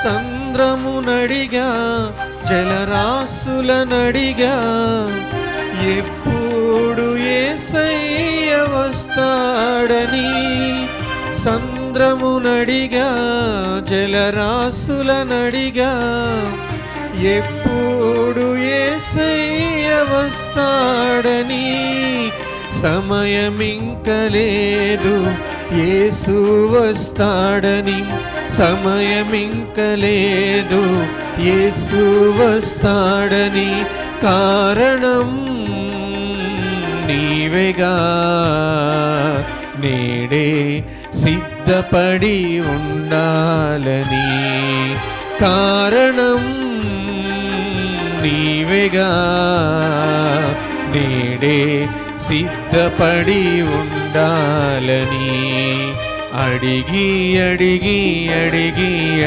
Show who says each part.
Speaker 1: సంద్రమునడిగా జలరాశులనడిగా ఎప్పుడు యేసయ్య వస్తాడని. సంద్రమునడిగా జలరాశులనడిగా ఎప్పుడు యేసయ్య వస్తాడని. సమయమింక లేదు యేసు వస్తాడని. సమయమింక లేదు యేసు వస్తాడని. కారణం నీవేగా నేడే సిద్ధపడి ఉండాలని. కారణం నీవేగా నేడే సిద్ధపడి ఉండాలని. అడిగి అడిగి అడిగి అడిగి